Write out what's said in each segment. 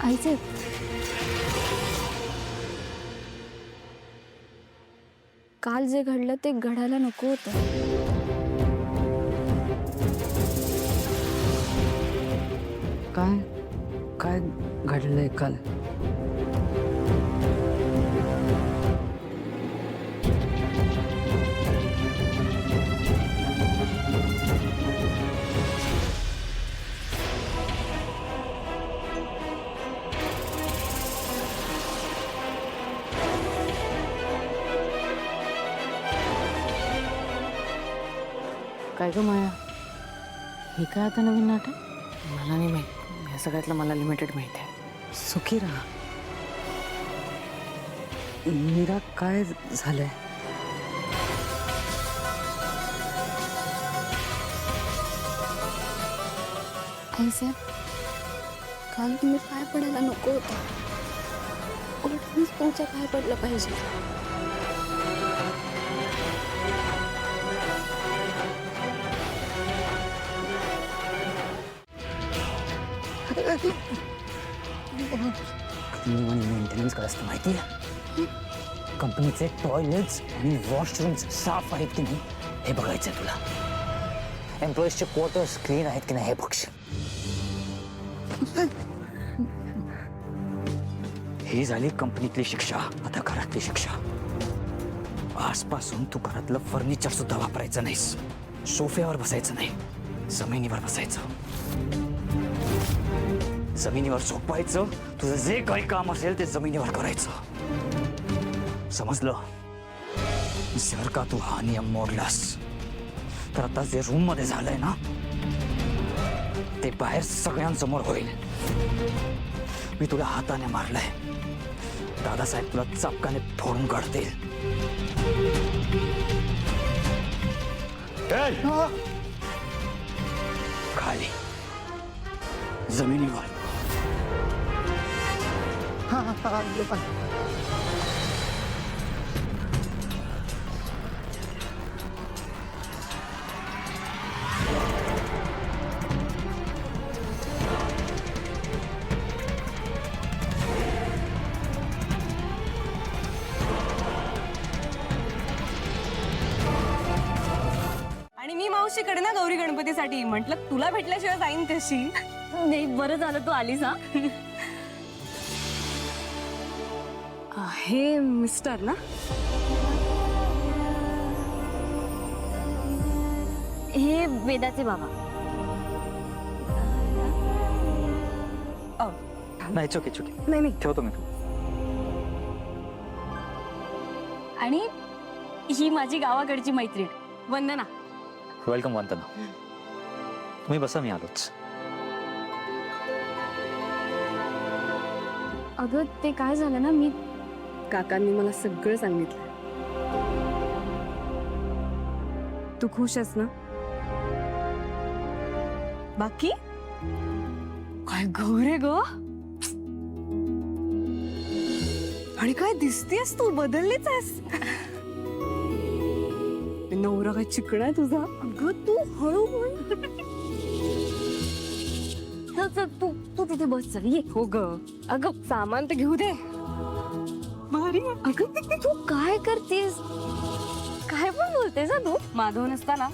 आईचे काल जे घडलं ते घडायला नको होतं. काय काय घडलंय काल? काय ग माया, हे काय आता नवीन नाटक? मला नाही माहित, या सगळ्यातलं मला लिमिटेड माहिती आहे. सुखी राहा. मीरा, काय झालंय? आईचे काल तुम्ही पाय पडायला नको होतं. उलट मीच तुमच्या पाय पडलं पाहिजे. क्लीनिंग आणि मेंटेनन्स काय असतं माहिती आहे? कंपनीचे टॉयलेट्स आणि वॉशरूम्स साफ आहेत की नाही हे बघायचं आहे तुला. एम्प्लॉईजचे क्वार्टर्स क्लीन आहेत की नाही हे बघशील. ही झाली कंपनीतली शिक्षा. आता घरातली शिक्षा. आजपासून तू घरातलं फर्निचर सुद्धा वापरायचं नाहीस. सोफ्यावर बसायचं नाही, जमिनीवर बसायचं. जमिनीवर झोपायचं. तुझं जे काही काम असेल ते जमिनीवर करायचं. समजलं? जर का तू हा नियम मोडलास तर आता जे रूम मध्ये झालंय ना ते बाहेर सगळ्यांसमोर होईल. मी तुला हाताने मारलंय. दादासाहेब तुला चापकाने फोडून काढतील. खाली जमिनीवर. आणि मी मावशीकडे ना गौरी गणपतीसाठी म्हटलं तुला भेटल्याशिवाय जाईन कशी. नाही, बरं झालं तू आलीस. हा हे मिस्टर ना? हे वेदाचे बाबा. नाही, चुकी चुकी. नाही नाही, ठेवतो मी. आणि ही माझी गावाकडची मैत्रीण वंदना. वेलकम वंदना. तुम्ही बसा, मी आलोच. अगं ते काय झालं ना, मी काकांनी मला सगळं सांगितलं. तू खुश आहेस ना? बाकी काय गौरे ग? आणि काय दिसतेस तू, बदललीच आहेस. नवरा काय चिकणा आहे तुझा. अगं तू हळू बोल. चल चल, तू तू तिथे बस. चल ये. हो ग, अगं सामान तर घेऊ दे. भारी आहे. अगं तू काय करतेस? काय पण बोलतेस तू? माधव नसताना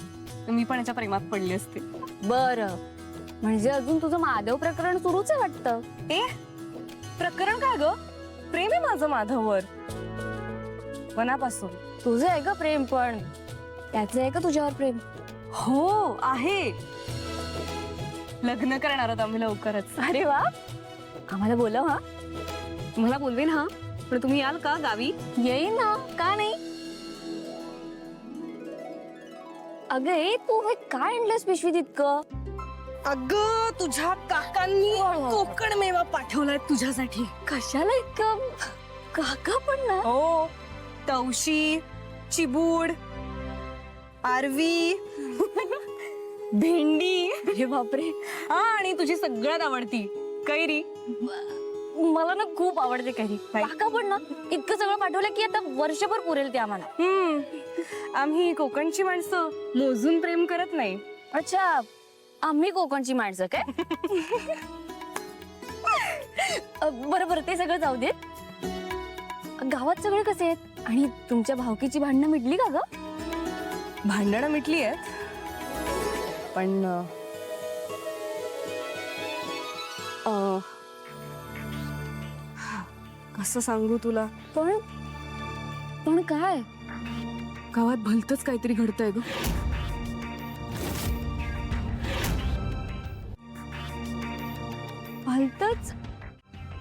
तर मी पण याच्या प्रेमात पडली असते. बरं, म्हणजे अजून तुझं माधव प्रकरण सुरूच आहे वाटतं. प्रकरण काय ग? प्रेम आहे माझं माधववर मनापासून. तुझं आहे का प्रेम, पण त्याचं आहे का तुझ्यावर प्रेम? हो आहे. लग्न करणार आहोत आम्ही लवकरच. अरे वा, आम्हाला बोलव. हा, तुम्हाला बोलवेन. हा, पण तुम्ही याल का गावी? येईन ना, का नाही. अगं ए, तू हे काय आणलंस पिशवीत इतकं? अगं तुझ्या काकांनी कोकण मेवा पाठवलाय तुझ्यासाठी. कशाला इतकं? काका पण ना. हो, तवशी, चिबूड, आरवी, भेंडी. अरे बापरे. हा, आणि तुझी सगळ्यात आवडती कैरी. मला ना खूप आवडते कैरी. काका पण ना इतकं सगळं पाठवलं की आता वर्षभर पुरेल ते आम्हाला. आम्ही कोकणची माणसं मोजून प्रेम करत नाही. अच्छा, आम्ही कोकणची माणसं काय? बरं बरं, ते सगळं जाऊ देत. गावात सगळे कसे आहेत आणि तुमच्या भावकीची भांडणं मिटली का ग? भांडणं मिटली आहेत पण कसं सांगू तुला, पण पण काय? गावात भलतंच काहीतरी घडतंय ग. भलतंच?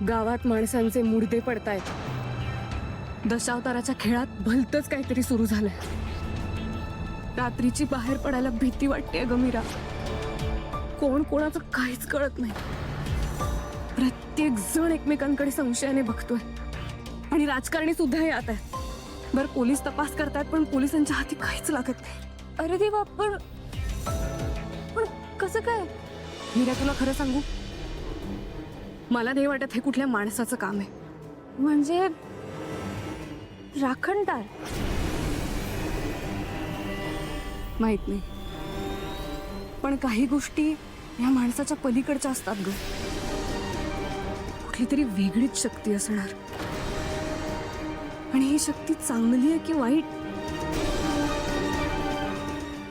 गावात माणसांचे मुडदे पडतायत. दशावताराच्या खेळात भलतंच काहीतरी सुरू झालंय. रात्रीची बाहेर पडायला भीती वाटते ग मीरा. कोण कोणाचं काहीच कळत नाही. प्रत्येक जण एकमेकांकडे संशयाने बघतोय आणि राजकारणी सुद्धा यात आहे. बरं, पोलीस तपास करतात पण पोलिसांच्या हाती काहीच लागत नाही. अरे देवा, पण पण कसं काय? मीरा, तुला खरं सांगू, मला नाही वाटत हे कुठल्या माणसाचं काम आहे. म्हणजे राखणदार? माहित नाही, पण काही गोष्टी या माणसाच्या पलीकडच्या असतात ग. कुठली तरी वेगळीच शक्ती असणार. आणि ही शक्ती चांगली आहे की वाईट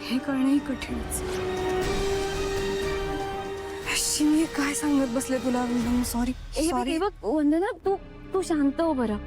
हे कळणंही कठीणच. अशी मी काय सांगत बसले तुला. सॉरी हे सॉरी. बघ वंदना, तू शांत हो बरं.